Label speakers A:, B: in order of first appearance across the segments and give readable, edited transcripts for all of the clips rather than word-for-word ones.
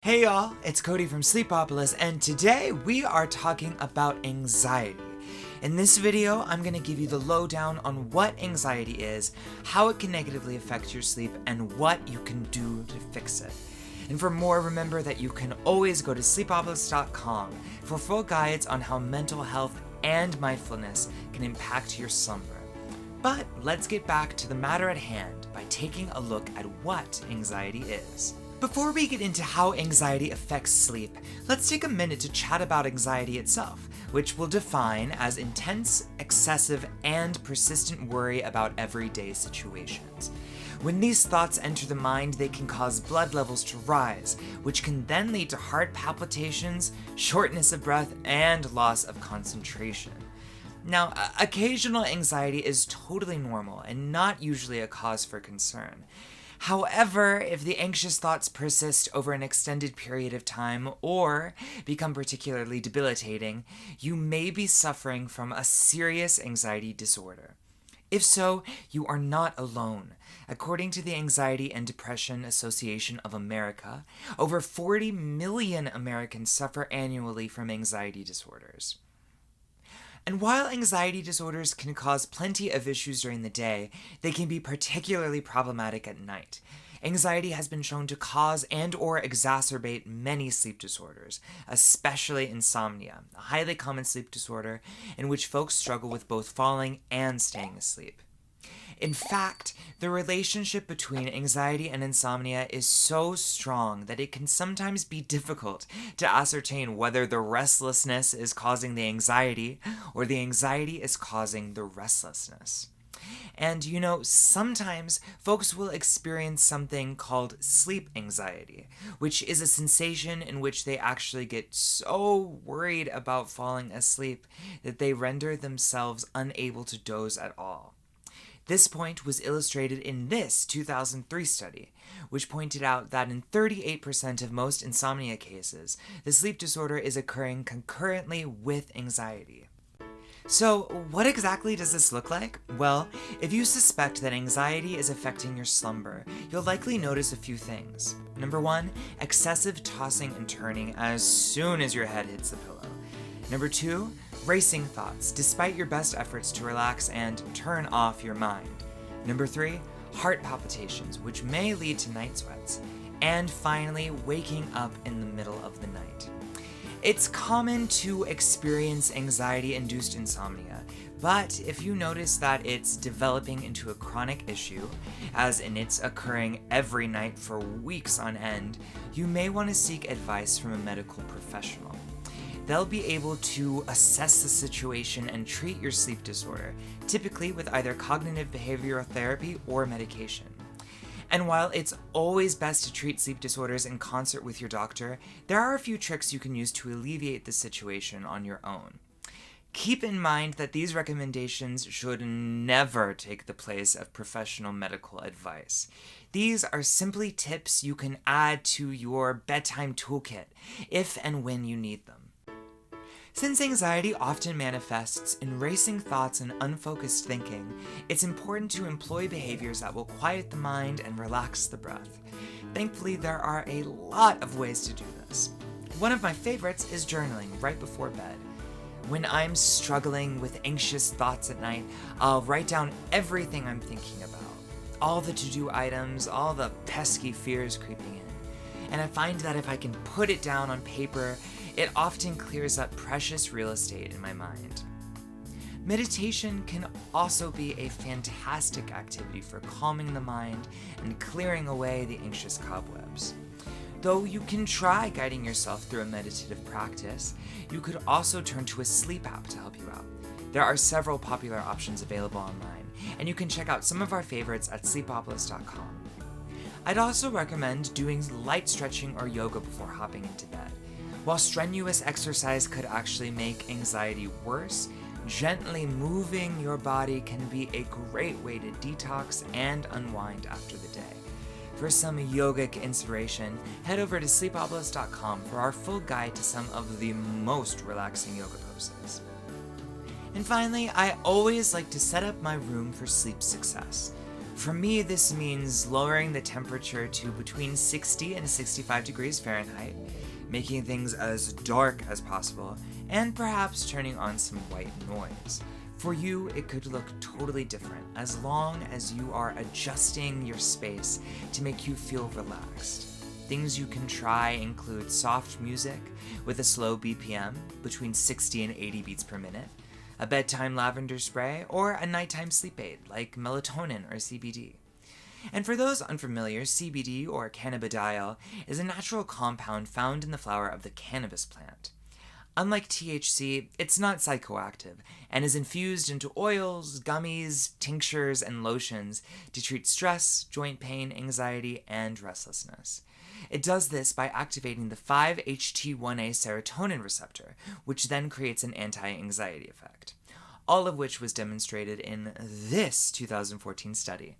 A: Hey y'all, it's Cody from Sleepopolis, and today we are talking about anxiety. In this video, I'm going to give you the lowdown on what anxiety is, how it can negatively affect your sleep, and what you can do to fix it. And for more, remember that you can always go to sleepopolis.com for full guides on how mental health and mindfulness can impact your slumber. But let's get back to the matter at hand by taking a look at what anxiety is. Before we get into how anxiety affects sleep, let's take a minute to chat about anxiety itself, which we'll define as intense, excessive, and persistent worry about everyday situations. When these thoughts enter the mind, they can cause blood levels to rise, which can then lead to heart palpitations, shortness of breath, and loss of concentration. Now, occasional anxiety is totally normal and not usually a cause for concern. However, if the anxious thoughts persist over an extended period of time or become particularly debilitating, you may be suffering from a serious anxiety disorder. If so, you are not alone. According to the Anxiety and Depression Association of America, over 40 million Americans suffer annually from anxiety disorders. And while anxiety disorders can cause plenty of issues during the day, they can be particularly problematic at night. Anxiety has been shown to cause and/or exacerbate many sleep disorders, especially insomnia, a highly common sleep disorder in which folks struggle with both falling and staying asleep. In fact, the relationship between anxiety and insomnia is so strong that it can sometimes be difficult to ascertain whether the restlessness is causing the anxiety or the anxiety is causing the restlessness. And sometimes folks will experience something called sleep anxiety, which is a sensation in which they actually get so worried about falling asleep that they render themselves unable to doze at all. This point was illustrated in this 2003 study, which pointed out that in 38% of most insomnia cases, the sleep disorder is occurring concurrently with anxiety. So, what exactly does this look like? Well, if you suspect that anxiety is affecting your slumber, you'll likely notice a few things. Number 1, excessive tossing and turning as soon as your head hits the pillow. Number 2, racing thoughts, despite your best efforts to relax and turn off your mind. Number 3, heart palpitations, which may lead to night sweats. And finally, waking up in the middle of the night. It's common to experience anxiety-induced insomnia, but if you notice that it's developing into a chronic issue, as in it's occurring every night for weeks on end, you may want to seek advice from a medical professional. They'll be able to assess the situation and treat your sleep disorder, typically with either cognitive behavioral therapy or medication. And while it's always best to treat sleep disorders in concert with your doctor, there are a few tricks you can use to alleviate the situation on your own. Keep in mind that these recommendations should never take the place of professional medical advice. These are simply tips you can add to your bedtime toolkit if and when you need them. Since anxiety often manifests in racing thoughts and unfocused thinking, it's important to employ behaviors that will quiet the mind and relax the breath. Thankfully, there are a lot of ways to do this. One of my favorites is journaling right before bed. When I'm struggling with anxious thoughts at night, I'll write down everything I'm thinking about. All the to-do items, all the pesky fears creeping in. And I find that if I can put it down on paper, it often clears up precious real estate in my mind. Meditation can also be a fantastic activity for calming the mind and clearing away the anxious cobwebs. Though you can try guiding yourself through a meditative practice, you could also turn to a sleep app to help you out. There are several popular options available online, and you can check out some of our favorites at sleepopolis.com. I'd also recommend doing light stretching or yoga before hopping into bed. While strenuous exercise could actually make anxiety worse, gently moving your body can be a great way to detox and unwind after the day. For some yogic inspiration, head over to sleepopolis.com for our full guide to some of the most relaxing yoga poses. And finally, I always like to set up my room for sleep success. For me, this means lowering the temperature to between 60 and 65 degrees Fahrenheit, making things as dark as possible, and perhaps turning on some white noise. For you, it could look totally different as long as you are adjusting your space to make you feel relaxed. Things you can try include soft music with a slow BPM between 60 and 80 beats per minute, a bedtime lavender spray, or a nighttime sleep aid like melatonin or CBD. And for those unfamiliar, CBD or cannabidiol is a natural compound found in the flower of the cannabis plant. Unlike THC, it's not psychoactive and is infused into oils, gummies, tinctures, and lotions to treat stress, joint pain, anxiety, and restlessness. It does this by activating the 5-HT1A serotonin receptor, which then creates an anti-anxiety effect, all of which was demonstrated in this 2014 study.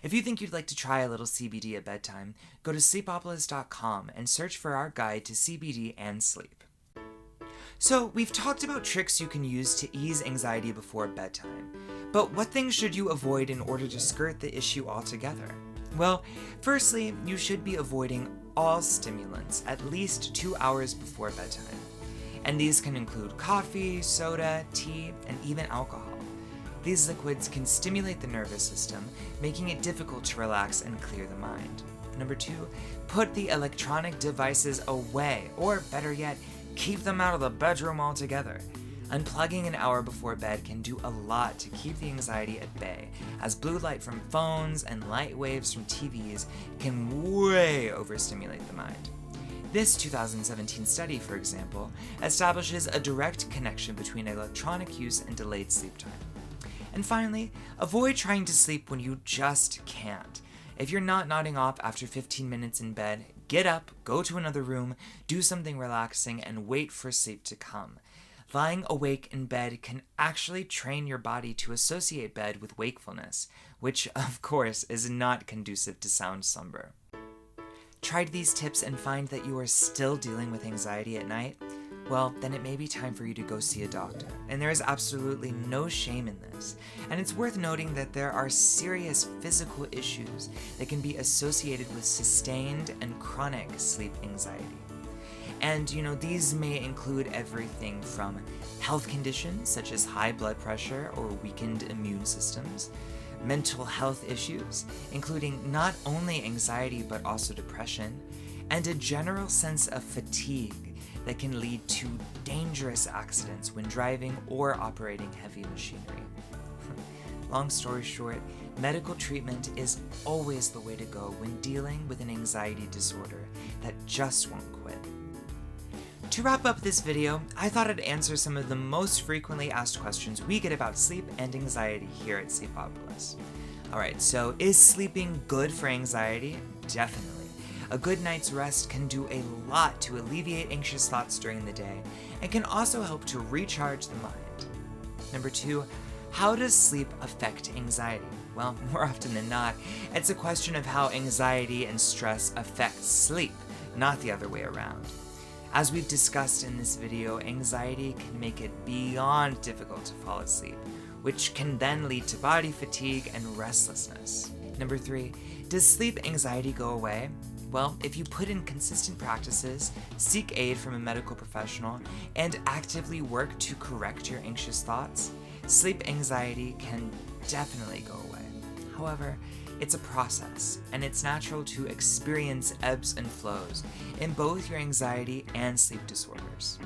A: If you think you'd like to try a little CBD at bedtime, go to sleepopolis.com and search for our guide to CBD and sleep. So, we've talked about tricks you can use to ease anxiety before bedtime, but what things should you avoid in order to skirt the issue altogether? Well, firstly, you should be avoiding all stimulants at least 2 hours before bedtime. And these can include coffee, soda, tea, and even alcohol. These liquids can stimulate the nervous system, making it difficult to relax and clear the mind. Number 2, put the electronic devices away, or better yet, keep them out of the bedroom altogether. Unplugging an hour before bed can do a lot to keep the anxiety at bay, as blue light from phones and light waves from TVs can way overstimulate the mind. This 2017 study, for example, establishes a direct connection between electronic use and delayed sleep time. And finally, avoid trying to sleep when you just can't. If you're not nodding off after 15 minutes in bed, get up, go to another room, do something relaxing, and wait for sleep to come. Lying awake in bed can actually train your body to associate bed with wakefulness, which, of course, is not conducive to sound slumber. Tried these tips and find that you are still dealing with anxiety at night? Well, then it may be time for you to go see a doctor, and there is absolutely no shame in this. And it's worth noting that there are serious physical issues that can be associated with sustained and chronic sleep anxiety. And, these may include everything from health conditions such as high blood pressure or weakened immune systems, mental health issues, including not only anxiety but also depression, and a general sense of fatigue that can lead to dangerous accidents when driving or operating heavy machinery. Long story short, medical treatment is always the way to go when dealing with an anxiety disorder that just won't quit. To wrap up this video, I thought I'd answer some of the most frequently asked questions we get about sleep and anxiety here at Sleepopolis. Alright, so is sleeping good for anxiety? Definitely. A good night's rest can do a lot to alleviate anxious thoughts during the day and can also help to recharge the mind. Number 2, how does sleep affect anxiety? Well, more often than not, it's a question of how anxiety and stress affect sleep, not the other way around. As we've discussed in this video, anxiety can make it beyond difficult to fall asleep, which can then lead to body fatigue and restlessness. Number 3, does sleep anxiety go away? Well, if you put in consistent practices, seek aid from a medical professional, and actively work to correct your anxious thoughts, sleep anxiety can definitely go away. However, it's a process, and it's natural to experience ebbs and flows in both your anxiety and sleep disorders.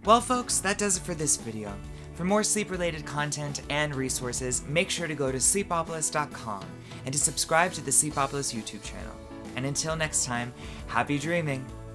A: Well, folks, that does it for this video. For more sleep-related content and resources, make sure to go to sleepopolis.com and to subscribe to the Sleepopolis YouTube channel. And until next time, happy dreaming!